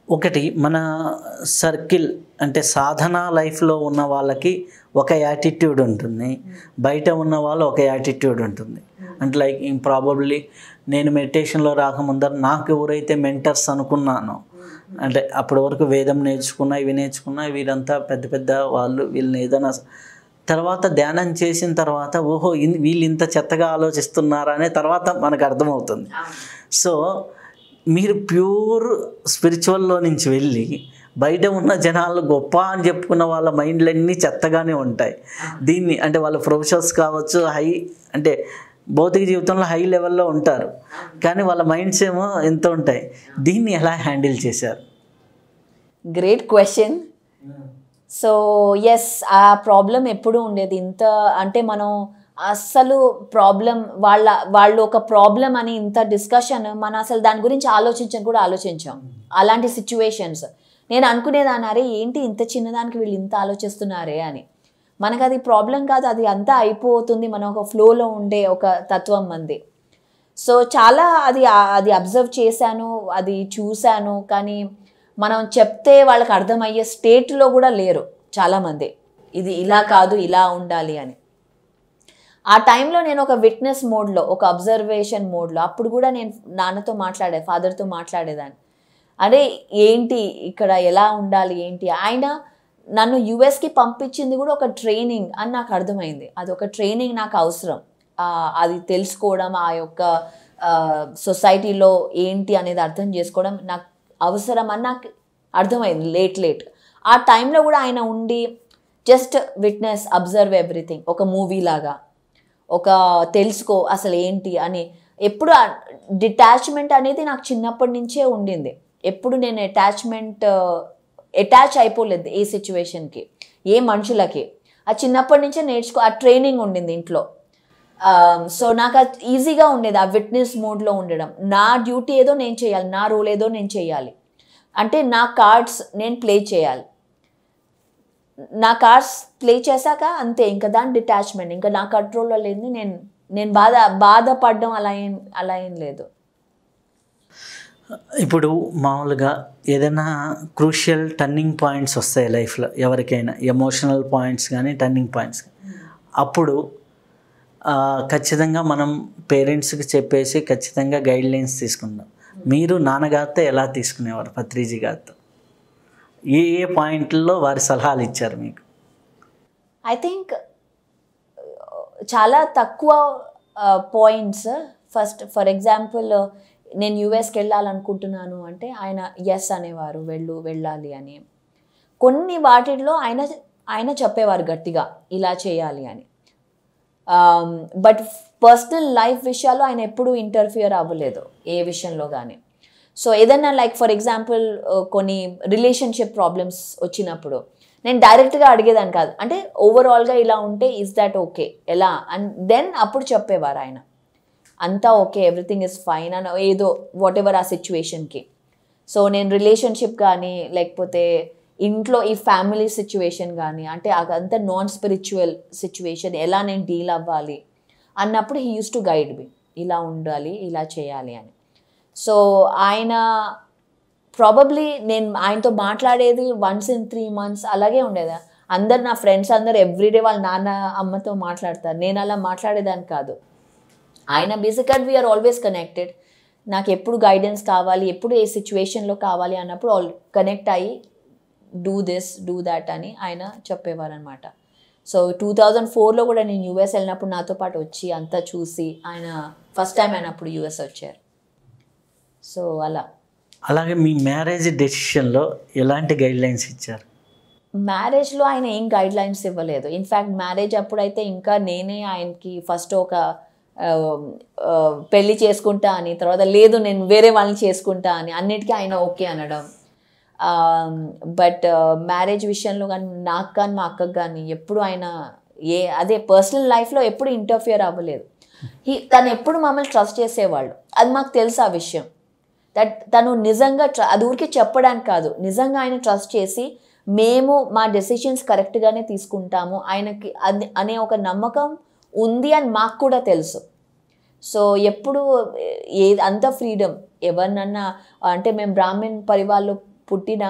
ఒకటి మన సర్కిల్ అంటే సాధన లైఫ్లో ఉన్న వాళ్ళకి ఒక యాటిట్యూడ్ ఉంటుంది, బయట ఉన్న వాళ్ళు ఒక యాటిట్యూడ్ ఉంటుంది. అంటే లైక్ ప్రాబబ్లీ నేను మెడిటేషన్లో రాకముందర నాకు ఎవరైతే మెంటర్స్ అనుకున్నానో, అంటే అప్పటి వరకు వేదం నేర్చుకున్నా ఇవి నేర్చుకున్నా వీరంతా పెద్ద పెద్ద వాళ్ళు, వీళ్ళని ఏదైనా తర్వాత ధ్యానం చేసిన తర్వాత ఓహో వీళ్ళు ఇంత చెత్తగా ఆలోచిస్తున్నారా అనే తర్వాత మనకు అర్థమవుతుంది. సో మీరు ప్యూర్ స్పిరిచువల్లో నుంచి వెళ్ళి బయట ఉన్న జనాలు గొప్ప అని చెప్పుకున్న వాళ్ళ మైండ్లన్నీ చెత్తగానే ఉంటాయి. దీన్ని అంటే వాళ్ళ ప్రొఫెషనల్స్ కావచ్చు, హై అంటే భౌతిక జీవితంలో హై లెవెల్లో ఉంటారు, కానీ వాళ్ళ మైండ్స్ ఏమో ఎంత ఉంటాయి. దీన్ని ఎలా హ్యాండిల్ చేశారు? Great question. సో ఎస్, ఆ ప్రాబ్లం ఎప్పుడూ ఉండేది. ఇంత అంటే మనం అస్సలు ప్రాబ్లం వాళ్ళు ఒక ప్రాబ్లం అని ఇంత డిస్కషన్ మనం అసలు దాని గురించి ఆలోచించాం. అలాంటి సిచ్యువేషన్స్ నేను అనుకునేదాన్ని, అరే ఏంటి ఇంత చిన్నదానికి వీళ్ళు ఇంత ఆలోచిస్తున్నారే అని. మనకు అది ప్రాబ్లం కాదు, అది అంతా అయిపోతుంది, మనం ఒక ఫ్లోలో ఉండే ఒక తత్వం మంది. సో చాలా అది అబ్జర్వ్ చేశాను, అది చూశాను. కానీ మనం చెప్తే వాళ్ళకి అర్థమయ్యే స్టేట్లో కూడా లేరు చాలామంది, ఇది ఇలా కాదు ఇలా ఉండాలి అని. ఆ టైంలో నేను ఒక విట్నెస్ మోడ్లో, ఒక అబ్జర్వేషన్ మోడ్లో, అప్పుడు కూడా నేను నాన్నతో ఫాదర్తో మాట్లాడేదాన్ని. అరే ఏంటి ఇక్కడ ఎలా ఉండాలి ఏంటి. ఆయన నన్ను యుఎస్కి పంపించింది కూడా ఒక ట్రైనింగ్ అని నాకు అర్థమైంది. అది ఒక ట్రైనింగ్ నాకు అవసరం, అది తెలుసుకోవడం, ఆ యొక్క సొసైటీలో ఏంటి అనేది అర్థం చేసుకోవడం నాకు అవసరం అని నాకు అర్థమైంది లేట్. ఆ టైంలో కూడా ఆయన ఉండి జస్ట్ విట్నెస్, అబ్జర్వ్ ఎవ్రీథింగ్, ఒక మూవీ లాగా, ఒక తెలుసుకో అసలు ఏంటి అని. ఎప్పుడు డిటాచ్మెంట్ అనేది నాకు చిన్నప్పటి నుంచే ఉండింది. ఎప్పుడు నేను అటాచ్ అయిపోలేదు ఏ సిచ్యువేషన్కి, ఏ మనుషులకి. ఆ చిన్నప్పటి నుంచే ఆ ట్రైనింగ్ ఉండింది ఇంట్లో. సో నాకు అది ఈజీగా ఉండేది ఆ విట్నెస్ మోడ్లో ఉండడం. నా డ్యూటీ ఏదో నేను చేయాలి, నా రోల్ ఏదో నేను చేయాలి, అంటే నా కార్డ్స్ నేను ప్లే చేయాలి. నా కార్డ్స్ ప్లే చేశాక అంతే, ఇంకా దాని డిటాచ్మెంట్, ఇంకా నా కంట్రోల్లో లేదు. నేను బాధపడడం అలా ఏం లేదు. ఇప్పుడు మామూలుగా ఏదైనా క్రూషియల్ టర్నింగ్ పాయింట్స్ వస్తాయి లైఫ్లో ఎవరికైనా, ఎమోషనల్ పాయింట్స్ కానీ టర్నింగ్ పాయింట్స్. అప్పుడు ఖచ్చితంగా మనం పేరెంట్స్కి చెప్పేసి ఖచ్చితంగా గైడ్లైన్స్ తీసుకుందాం. మీరు నాన్నగారితో ఎలా తీసుకునేవారు? పత్రిజీ గారితో ఏ పాయింట్లో వారి సలహాలు ఇచ్చారు మీకు? ఐ థింక్ చాలా తక్కువ పాయింట్స్. ఫస్ట్ ఫర్ ఎగ్జాంపుల్, నేను యూఎస్కి వెళ్ళాలనుకుంటున్నాను అంటే ఆయన ఎస్ అనేవారు, వెళ్ళాలి అని. కొన్ని వాటిల్లో ఆయన చెప్పేవారు గట్టిగా ఇలా చేయాలి అని. బట్ పర్సనల్ లైఫ్ విషయాల్లో ఆయన ఎప్పుడూ ఇంటర్ఫియర్ అవ్వలేదు ఏ విషయంలో కానీ. సో ఏదన్నా లైక్ ఫర్ ఎగ్జాంపుల్ కొన్ని రిలేషన్షిప్ ప్రాబ్లమ్స్ వచ్చినప్పుడు నేను డైరెక్ట్గా అడిగేదాన్ని కాదు, అంటే ఓవరాల్గా ఇలా ఉంటే ఈజ్ దాట్ ఓకే ఎలా అండ్ దెన్ అప్పుడు చెప్పేవారు ఆయన, అంతా ఓకే ఎవ్రీథింగ్ ఇస్ ఫైన్ అని, ఏదో వాట్ ఎవర్ ఆ సిచ్యువేషన్కి. సో నేను రిలేషన్షిప్ కానీ లేకపోతే ఇంట్లో ఈ ఫ్యామిలీ సిచ్యువేషన్ కానీ, అంటే అదంతా నాన్ స్పిరిచువల్ సిచ్యువేషన్, ఎలా నేను డీల్ అవ్వాలి అన్నప్పుడు హీ యూస్ టు గైడ్ మీ, ఇలా ఉండాలి ఇలా చేయాలి అని. సో ఆయన ప్రాబబ్లీ నేను ఆయనతో మాట్లాడేది వన్స్ ఇన్ 3 months అలాగే ఉండేది. అందరు నా ఫ్రెండ్స్ అందరు ఎవ్రీడే వాళ్ళ నాన్న అమ్మతో మాట్లాడతారు, నేను అలా మాట్లాడేదాన్ని కాదు. ఆయన బేసిక్గా వీఆర్ ఆల్వేస్ కనెక్టెడ్. నాకు ఎప్పుడు గైడెన్స్ కావాలి, ఎప్పుడు ఏ సిచ్యువేషన్లో కావాలి అన్నప్పుడు కనెక్ట్ అయ్యి డూ దిస్ డూ దాట్ అని ఆయన చెప్పేవారు అనమాట. సో 2004లో కూడా నేను యూఎస్ వెళ్ళినప్పుడు నాతో పాటు వచ్చి అంతా చూసి, ఆయన ఫస్ట్ టైం అయినప్పుడు యూఎస్ వచ్చారు. సో అలాగే మీ మ్యారేజ్ డెసిషన్లో ఎలాంటి గైడ్లైన్స్ ఇచ్చారు? మ్యారేజ్లో ఆయన ఏం గైడ్లైన్స్ ఇవ్వలేదు. ఇన్ఫ్యాక్ట్ మ్యారేజ్ అప్పుడైతే ఇంకా నేనే ఆయనకి ఫస్ట్ ఒక పెళ్ళి చేసుకుంటా అని, తర్వాత లేదు నేను వేరే వాళ్ళని చేసుకుంటా అని, అన్నిటికీ ఆయన ఓకే అనడం. బట్ మ్యారేజ్ విషయంలో కానీ నాకు కానీ మా అక్కకు కానీ ఎప్పుడు ఆయన అదే పర్సనల్ లైఫ్లో ఎప్పుడు ఇంటర్ఫియర్ అవ్వలేదు. తను ఎప్పుడు మమ్మల్ని ట్రస్ట్ చేసేవాళ్ళు, అది మాకు తెలుసు ఆ విషయం. దట్ తను నిజంగా అది ఊరికి చెప్పడానికి కాదు, నిజంగా ఆయన ట్రస్ట్ చేసి మేము మా డెసిషన్స్ కరెక్ట్గానే తీసుకుంటాము ఆయనకి అనే ఒక నమ్మకం ఉంది అని మాకు కూడా తెలుసు. సో ఎప్పుడు అంత ఫ్రీడమ్ ఎవరినన్నా, అంటే మేము బ్రాహ్మణ్ పరివార్లో పుట్టినా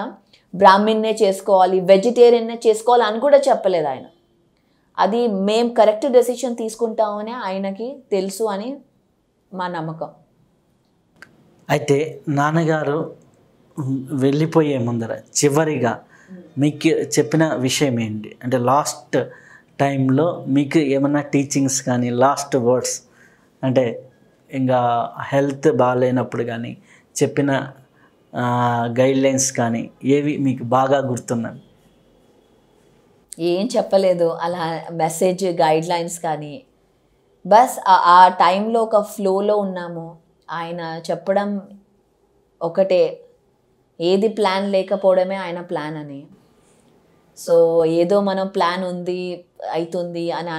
బ్రాహ్మిన్నే చేసుకోవాలి, వెజిటేరియన్నే చేసుకోవాలి అని కూడా చెప్పలేదు ఆయన. అది మేము కరెక్ట్ డెసిషన్ తీసుకుంటామని ఆయనకి తెలుసు అని మా నమ్మకం. అయితే నాన్నగారు వెళ్ళిపోయే ముందర చివరిగా మీకు చెప్పిన విషయం ఏంటి? అంటే లాస్ట్ టైంలో మీకు ఏమన్నా టీచింగ్స్ కానీ లాస్ట్ వర్డ్స్, అంటే ఇంకా హెల్త్ బాగాలేనప్పుడు కానీ చెప్పిన గైడ్లైన్స్ కానీ ఏవి మీకు బాగా గుర్తున్నాయి? ఏం చెప్పలేదు అలా మెసేజ్ గైడ్లైన్స్ కానీ. బస్ ఆ టైంలో ఒక ఫ్లోలో ఉన్నాము. ఆయన చెప్పడం ఒకటే, ఏది ప్లాన్ లేకపోవడమే ఆయన ప్లాన్ అని. సో ఏదో మనం ప్లాన్ ఉంది అవుతుంది అని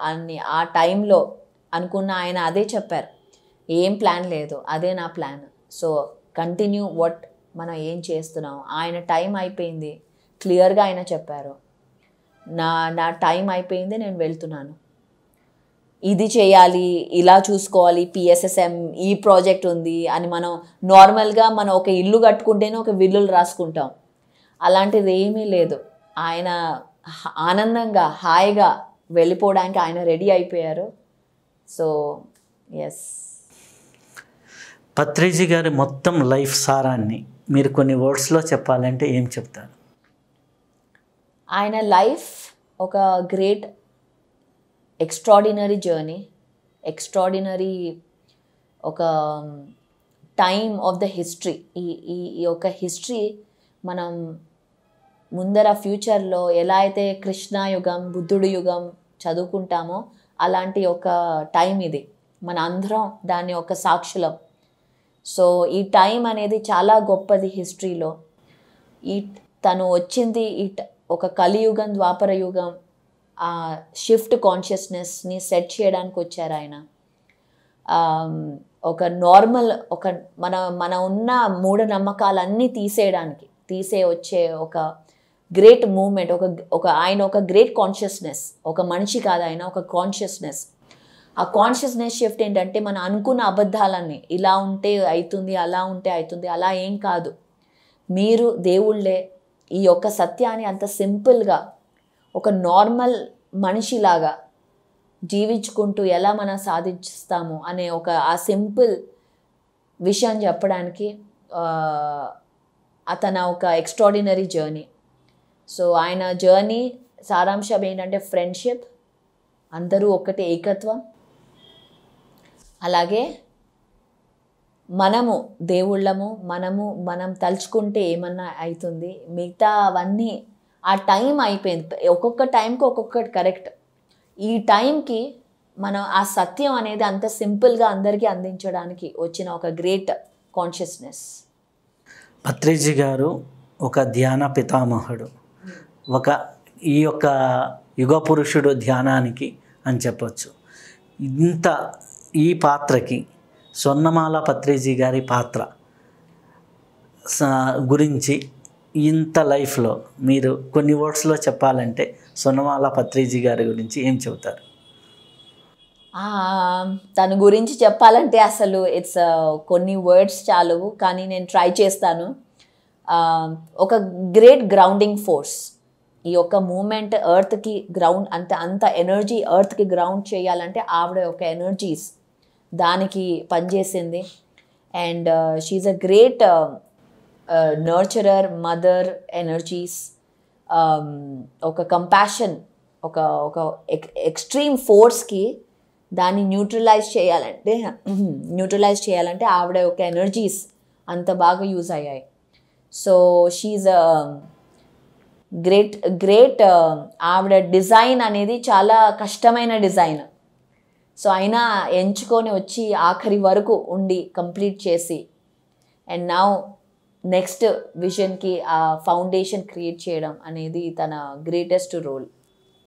అని ఆ టైంలో అనుకున్న ఆయన అదే చెప్పారు, ఏం ప్లాన్ లేదు, అదే నా ప్లాన్. సో కంటిన్యూ వాట్ మనం ఏం చేస్తున్నాం. ఆయన టైం అయిపోయింది, క్లియర్గా ఆయన చెప్పారు, నా టైం అయిపోయింది, నేను వెళ్తున్నాను, ఇది చేయాలి, ఇలా చూసుకోవాలి, పిఎస్ఎస్ఎం ఈ ప్రాజెక్ట్ ఉంది అని. మనం నార్మల్గా మనం ఒక ఇల్లు కట్టుకుంటేనే ఒక విల్లులు రాసుకుంటాం, అలాంటిది ఏమీ లేదు. ఆయన ఆనందంగా హాయిగా వెళ్ళిపోవడానికి ఆయన రెడీ అయిపోయారు. So yes. పత్రిజీ గారి మొత్తం లైఫ్ సారాన్ని మీరు కొన్ని వర్డ్స్లో చెప్పాలంటే ఏం చెప్తారు? ఆయన లైఫ్ ఒక గ్రేట్ ఎక్స్ట్రాడినరీ జర్నీ, ఎక్స్ట్రాడినరీ ఒక టైమ్ ఆఫ్ ద హిస్టరీ. ఈ యొక్క హిస్టరీ మనం ముందర ఫ్యూచర్లో ఎలా అయితే కృష్ణ యుగం, బుద్ధుడు యుగం చదువుకుంటామో అలాంటి ఒక టైం ఇది. మన అందరం దాని ఒక సాక్షులం. సో ఈ టైం అనేది చాలా గొప్పది హిస్టరీలో. తను వచ్చింది ఒక కలియుగం, ద్వాపర యుగం, ఆ షిఫ్ట్ కాన్షియస్నెస్ని సెట్ చేయడానికి వచ్చారు ఆయన. ఒక నార్మల్ మన ఉన్న మూఢనమ్మకాలన్నీ తీసే వచ్చే ఒక గ్రేట్ మూమెంట్, ఆయన ఒక గ్రేట్ కాన్షియస్నెస్. ఒక మనిషి కాదు ఆయన, ఒక కాన్షియస్నెస్. ఆ కాన్షియస్నెస్ షిఫ్ట్ ఏంటంటే మనం అనుకున్న అబద్ధాలన్నీ ఇలా ఉంటే అవుతుంది, అలా ఉంటే అవుతుంది, అలా ఏం కాదు, మీరు దేవుళ్ళే. ఈ యొక్క సత్యాన్ని అంత సింపుల్గా ఒక నార్మల్ మనిషిలాగా జీవించుకుంటూ ఎలా మనం సాధిస్తాము అనే ఆ సింపుల్ విషయం చెప్పడానికి అతను ఒక ఎక్స్ట్రాడినరీ జర్నీ. సో ఆయన జర్నీ సారాంశం ఏంటంటే ఫ్రెండ్షిప్, అందరూ ఒకటే, ఏకత్వం. అలాగే మనము దేవుళ్ళము, మనం తలుచుకుంటే ఏమన్నా అవుతుంది, మిగతా అవన్నీ ఆ టైం అయిపోయింది. ఒక్కొక్క టైంకి ఒక్కొక్కటి కరెక్ట్. ఈ టైంకి మనం ఆ సత్యం అనేది అంత సింపుల్గా అందరికీ అందించడానికి వచ్చిన ఒక గ్రేట్ కాన్షియస్నెస్. పత్రిజీ గారు ఒక ధ్యాన పితామహుడు, ఈ యొక్క యుగ పురుషుడు ధ్యానానికి అని చెప్పొచ్చు. ఈ పాత్రకి స్వర్ణమాల పత్రిజీ గారి పాత్ర గురించి ఇంత లైఫ్లో మీరు కొన్ని వర్డ్స్లో చెప్పాలంటే స్వర్ణమాల పత్రిజీ గారి గురించి ఏం చెబుతారు? తన గురించి చెప్పాలంటే అసలు కొన్ని వర్డ్స్ చాలు, కానీ నేను ట్రై చేస్తాను. ఒక గ్రేట్ గ్రౌండింగ్ ఫోర్స్. ఈ యొక్క మూమెంట్ ఎర్త్కి గ్రౌండ్, అంత ఎనర్జీ ఎర్త్కి గ్రౌండ్ చేయాలంటే ఆవిడ యొక్క ఎనర్జీస్ దానికి పనిచేసింది. And she's a great nurturer, mother energies, ఒక కంపాషన్, ఒక ఎక్స్ట్రీమ్ ఫోర్స్కి దాన్ని న్యూట్రలైజ్ చేయాలంటే ఆవిడ యొక్క ఎనర్జీస్ అంత బాగా యూజ్ అయ్యాయి. సో షీఈ్ అ గ్రేట్ ఆవిడ డిజైన్ అనేది చాలా కష్టమైన డిజైన్. సో అయినా ఎంచుకొని వచ్చి ఆఖరి వరకు ఉండి కంప్లీట్ చేసి, అండ్ నౌ నెక్స్ట్ విజన్కి ఆ ఫౌండేషన్ క్రియేట్ చేయడం అనేది తన గ్రేటెస్ట్ రోల్.